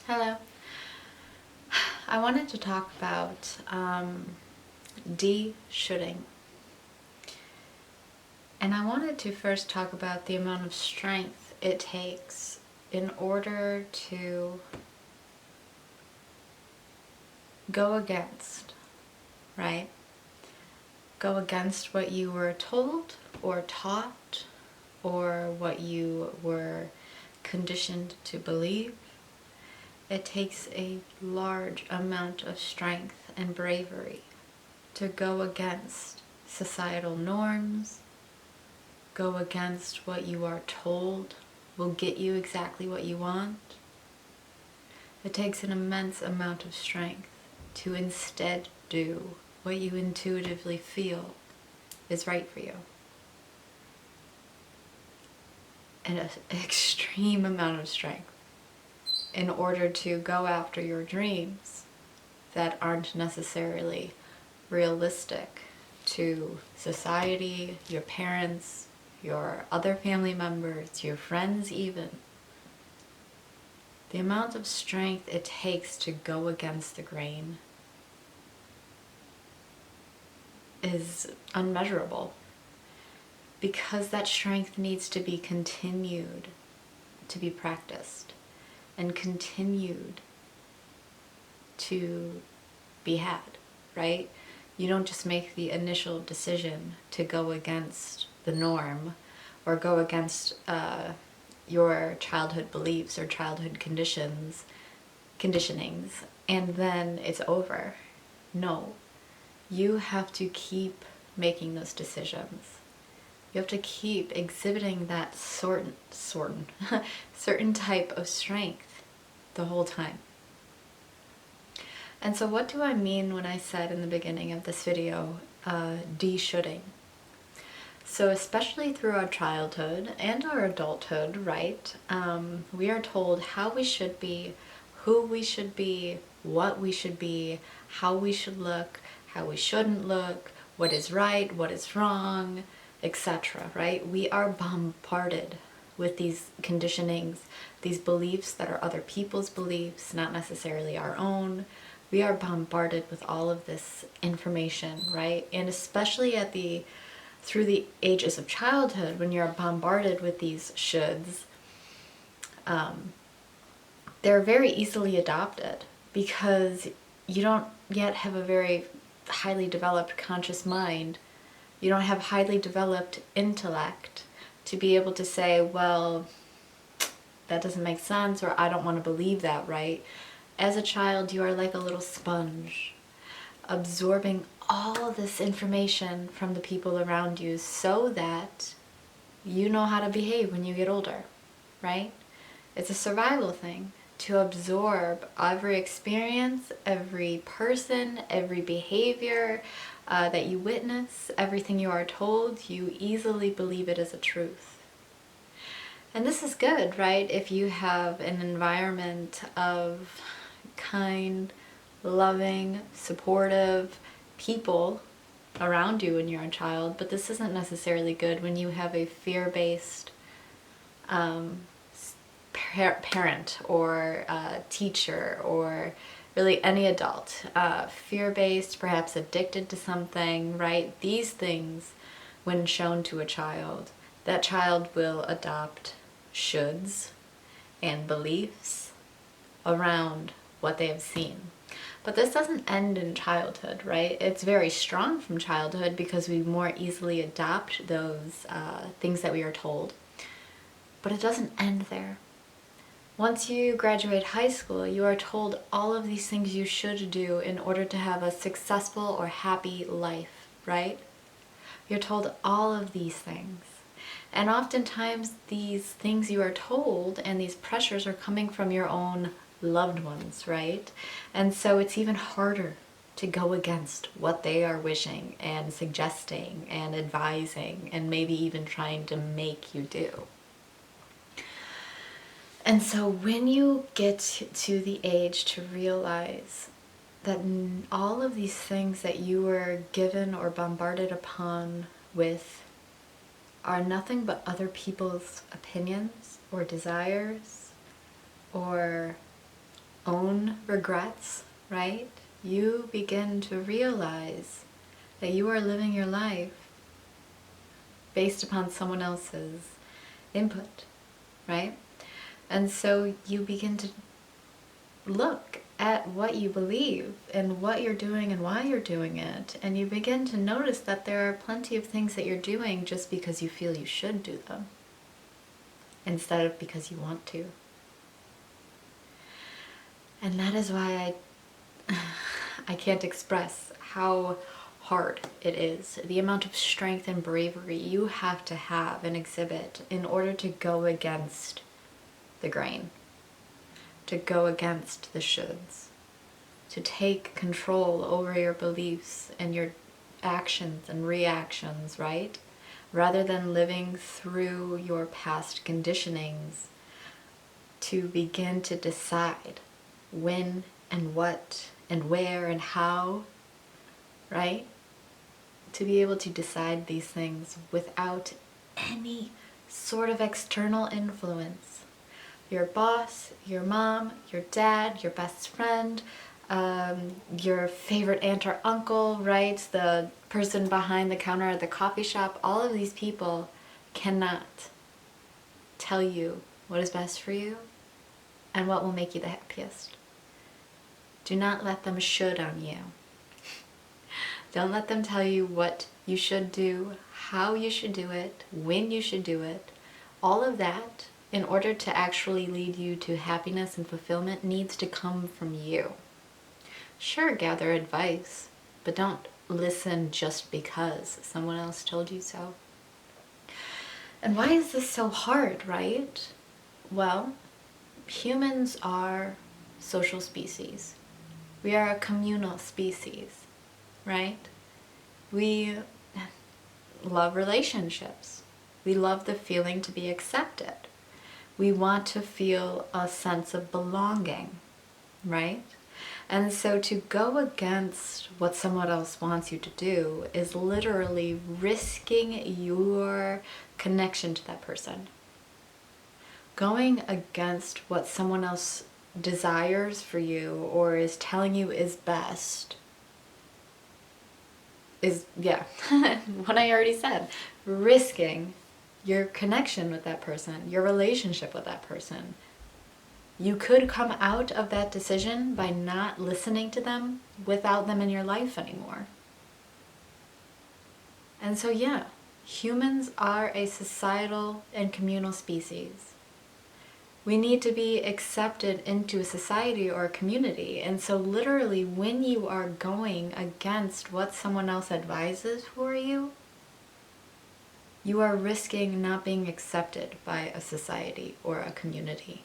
Hello. I wanted to talk about de-shoulding. And I wanted to first talk about the amount of strength it takes in order to go against, right? Go against what you were told or taught or what you were conditioned to believe. It takes a large amount of strength and bravery to go against societal norms, go against what you are told will get you exactly what you want. It takes an immense amount of strength to instead do what you intuitively feel is right for you. And an extreme amount of strength in order to go after your dreams that aren't necessarily realistic to society, your parents, your other family members, your friends even. The amount of strength it takes to go against the grain is unmeasurable, because that strength needs to be continued to be practiced and continued to be had, right? You don't just make the initial decision to go against the norm or go against your childhood beliefs or childhood conditionings, and then it's over. No, you have to keep making those decisions. You have to keep exhibiting that certain type of strength the whole time. And so what do I mean when I said in the beginning of this video, de-shoulding? So especially through our childhood and our adulthood, right, we are told how we should be, who we should be, what we should be, how we should look, how we shouldn't look, what is right, what is wrong, etc., right? We are bombarded with these conditionings, these beliefs that are other people's beliefs, not necessarily our own. We are bombarded with all of this information, right? And especially through the ages of childhood, when you're bombarded with these shoulds, they're very easily adopted because you don't yet have a very highly developed conscious mind. You don't have highly developed intellect to be able to say, well, that doesn't make sense, or I don't want to believe that, right? As a child, you are like a little sponge, absorbing all this information from the people around you so that you know how to behave when you get older, right? It's a survival thing to absorb every experience, every person, every behavior that you witness, everything you are told. You easily believe it as a truth. And this is good, right? If you have an environment of kind, loving, supportive people around you when you're a child, but this isn't necessarily good when you have a fear-based parent or teacher or really any adult, fear-based, perhaps addicted to something, right? These things, when shown to a child, that child will adopt shoulds and beliefs around what they have seen. But this doesn't end in childhood, right? It's very strong from childhood because we more easily adopt those things that we are told. But it doesn't end there. Once you graduate high school, you are told all of these things you should do in order to have a successful or happy life, right? You're told all of these things. And oftentimes these things you are told and these pressures are coming from your own loved ones, right? And so it's even harder to go against what they are wishing and suggesting and advising and maybe even trying to make you do. And so when you get to the age to realize that all of these things that you were given or bombarded upon with are nothing but other people's opinions or desires or own regrets, right? You begin to realize that you are living your life based upon someone else's input, right? And so you begin to look at what you believe and what you're doing and why you're doing it, and you begin to notice that there are plenty of things that you're doing just because you feel you should do them instead of because you want to. And that is why I can't express how hard it is, the amount of strength and bravery you have to have and exhibit in order to go against the grain, to go against the shoulds, to take control over your beliefs and your actions and reactions, right? Rather than living through your past conditionings, to begin to decide when and what and where and how, right? To be able to decide these things without any sort of external influence. Your boss, your mom, your dad, your best friend, your favorite aunt or uncle, right? The person behind the counter at the coffee shop, all of these people cannot tell you what is best for you and what will make you the happiest. Do not let them should on you. Don't let them tell you what you should do, how you should do it, when you should do it. All of that, in order to actually lead you to happiness and fulfillment, needs to come from you. Sure, gather advice, but don't listen just because someone else told you so. And why is this so hard, right? Well, humans are social species. We are a communal species, right? We love relationships. We love the feeling to be accepted. We want to feel a sense of belonging, right? And so to go against what someone else wants you to do is literally risking your connection to that person. Going against what someone else desires for you or is telling you is best is, what I already said, risking your connection with that person, your relationship with that person. You could come out of that decision by not listening to them without them in your life anymore. And so humans are a societal and communal species. We need to be accepted into a society or a community. And so literally when you are going against what someone else advises for you, you are risking not being accepted by a society or a community.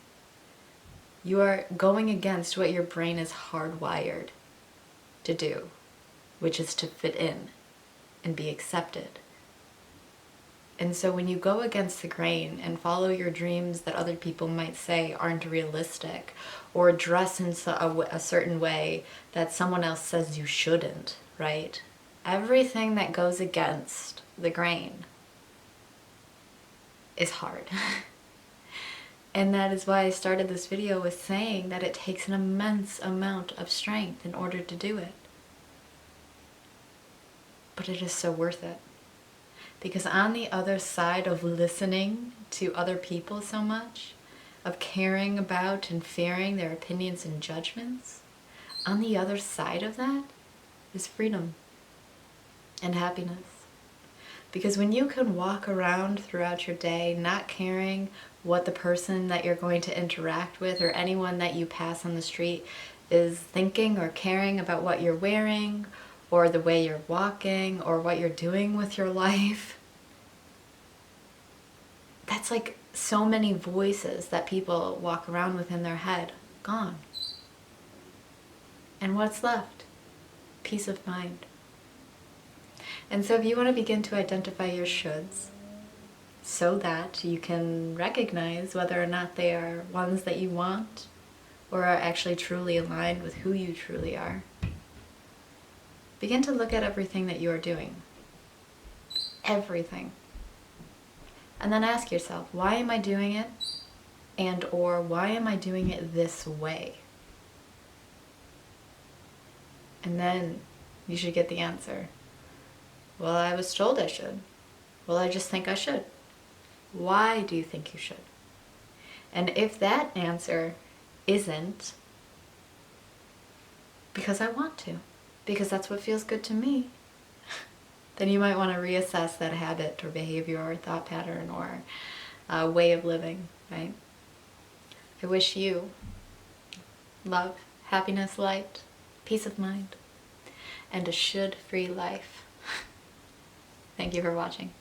You are going against what your brain is hardwired to do, which is to fit in and be accepted. And so when you go against the grain and follow your dreams that other people might say aren't realistic, or dress in a certain way that someone else says you shouldn't, right? Everything that goes against the grain is hard. And that is why I started this video with saying that it takes an immense amount of strength in order to do it. But it is so worth it. Because on the other side of listening to other people so much, of caring about and fearing their opinions and judgments, on the other side of that is freedom and happiness. Because when you can walk around throughout your day not caring what the person that you're going to interact with or anyone that you pass on the street is thinking or caring about what you're wearing or the way you're walking or what you're doing with your life, that's like so many voices that people walk around with in their head, gone. And what's left? Peace of mind. And so if you want to begin to identify your shoulds so that you can recognize whether or not they are ones that you want or are actually truly aligned with who you truly are, begin to look at everything that you are doing. Everything. And then ask yourself, why am I doing it? And or why am I doing it this way? And then you should get the answer. Well, I was told I should. Well, I just think I should. Why do you think you should? And if that answer isn't because I want to, because that's what feels good to me, then you might want to reassess that habit or behavior or thought pattern or way of living, right? I wish you love, happiness, light, peace of mind, and a should-free life. Thank you for watching.